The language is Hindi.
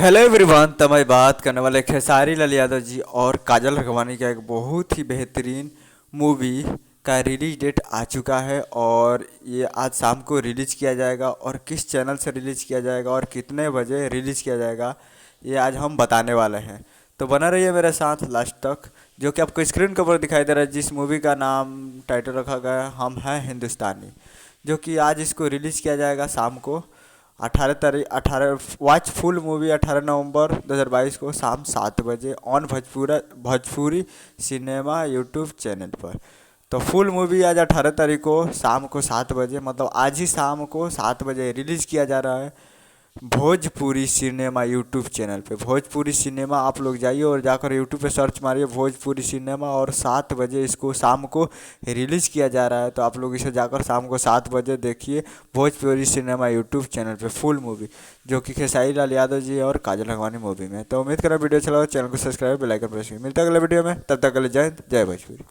Hello everyone. तो मैं बात करने वाले खेसारी लाल यादव जी और काजल राघवानी का एक बहुत ही बेहतरीन मूवी का रिलीज डेट आ चुका है और ये आज शाम को रिलीज किया जाएगा और किस चैनल से रिलीज किया जाएगा और कितने बजे रिलीज किया जाएगा ये आज हम बताने वाले हैं। तो बना रहिए मेरे साथ लास्ट तक। जो कि आपको स्क्रीन के ऊपर दिखाई दे रहा है, जिस मूवी का नाम टाइटल रखा गया है हम हैं हिंदुस्तानी, जो कि आज इसको रिलीज किया जाएगा शाम को 18 वॉच फुल मूवी 18 नवंबर 2022 को शाम 7 बजे on Bhojpuri cinema YouTube channel पर। तो फुल मूवी आज 18 तारीख को शाम को 7 बजे, मतलब आज ही शाम को 7 बजे रिलीज़ किया जा रहा है भोजपुरी सिनेमा यूट्यूब चैनल पे। भोजपुरी सिनेमा आप लोग जाइए और जाकर यूट्यूब पे सर्च मारिए भोजपुरी सिनेमा, और 7 बजे इसको शाम को रिलीज़ किया जा रहा है। तो आप लोग इसे जाकर शाम को 7 बजे देखिए भोजपुरी सिनेमा यूट्यूब चैनल पे फुल मूवी, जो कि खेसारी लाल यादव जी और काजल राघवानी मूवी में। तो उम्मीद करें वीडियो अच्छा लगा, चैनल को सब्सक्राइब बेल आइकन प्रेस कीजिए। मिलता है अगले वीडियो में, तब तक के लिए जय हिंद जय भोजपुरी।